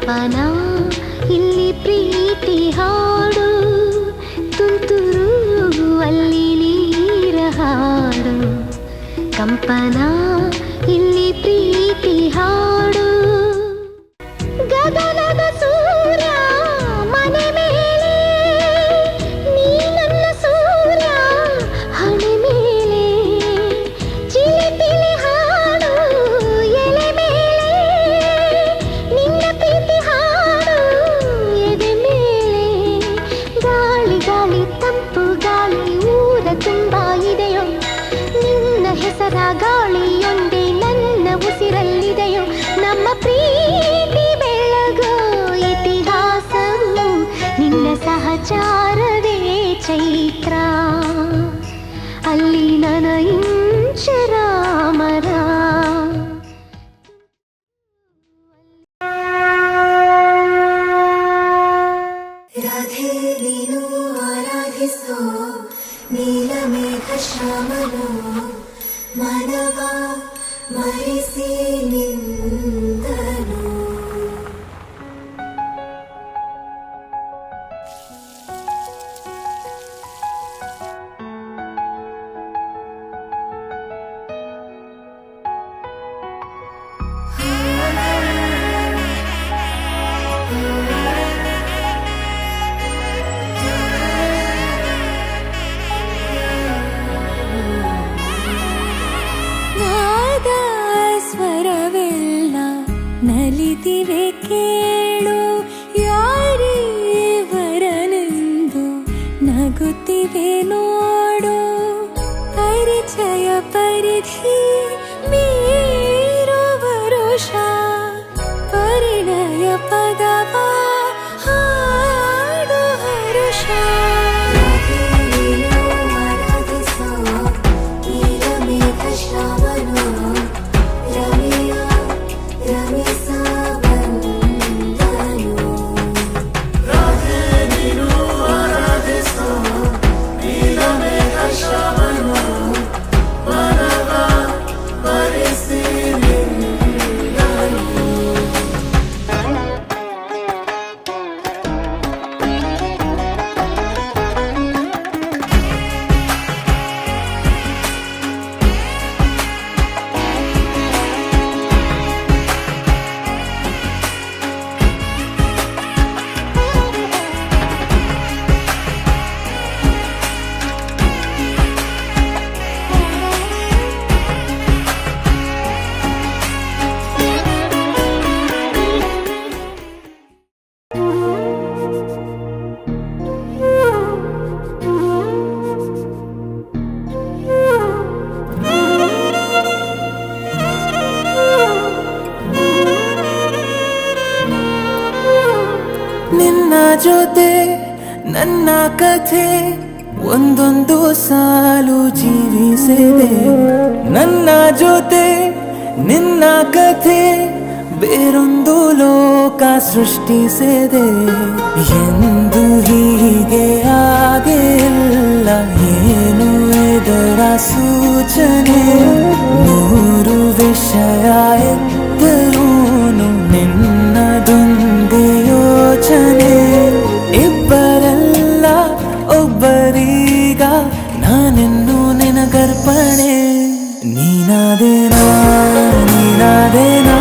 ಕಂಪನ ಇಲ್ಲಿ ಪ್ರೀತಿ ಹಾಡು, ತುಂತುರು ಅಲ್ಲಿ ನೀರ ಹಾಡು. ಕಂಪನ ಇಲ್ಲಿ ಪ್ರೀತಿ ಹಾಡು. ಗಗನದ ಸೂರ್ಯ ಮನೆ ಮೇಲೆ, ನೀ ನನ್ನ ಸೂರ್ಯ ಹಣೆ ಮೇಲೆ. ಚಿಲಿಪಿಲಿ ಹಾಡು ಎಲೆ ಮೇಲೆ, ನಿನ್ನ ಪ್ರೀತಿ ಹಾಡು ಎದೆ ಮೇಲೆ. ಗಾಳಿ ಗಾಳಿ ತಂಪು ಗಾಳಿ ಊರ ತುಂಬ ಇದೆಯೋ, ನಿನ್ನ ಹೆಸರ ಗಾಳಿಯೊಂದೇ ನನ್ನ ಉಸಿರಲ್ಲಿದೆಯೋ. ನಮ್ಮ ಪ್ರೀತಿ ಬೆಳಗೋ ಇತಿಹಾಸವು ನಿನ್ನ ಸಹಚಾರವೇ ಚೈತ್ರ. ಅಲ್ಲಿ ನನ ಇಂಚರ ಮರ. ರಾಧೆ ನೀನು ಆರಾಧಿಸೋ ನೀಲಮೇಘ ಶ್ಯಾಮನೋ, ಮನವ ಮರೆಸಿ ನಿಂದನು. ಸ್ವರವೆಲ್ಲ ನಲಿದಿವೆ ಕೇಳು, ಯಾರೀವರನೆಂದು ನಗುತ್ತಿವೆ ನೋಡು. ಪರಿಚಯ ಪರಿಧಿ ಮೀರುವ ವರುಷ, ಪರಿಣಯ ಪದವ ಹಾಡು ಹರುಷ. ನಿನ್ನ ಜೊತೆ ನನ್ನ ಕಥೆ ಒಂದೊಂದು ಸಾಲು ಜೀವಿಸಿದೆ. ನನ್ನ ಜೊತೆ ನಿನ್ನ ಕಥೆ ಬೇರೊಂದು ಲೋಕ ಸೃಷ್ಟಿಸಿದೆ. ಎಂದು ಹೀಗೆ ಆಗಿಲ್ಲ, ಏನು ಇದರ ಸೂಚನೆ. ನೂರು ವಿಷಯ ಎತ್ತರೂನು ನಿನ್ನದೊಂದೇ ಯೋಚನೆ. ಇಬ್ಬರಲ್ಲ ಒಬ್ಬರೀಗ ನಾನೆನ್ನು ನಿನಗರ್ಪಣೆ. ನೀನಾದೇನಾ ನೀನಾದೇನಾ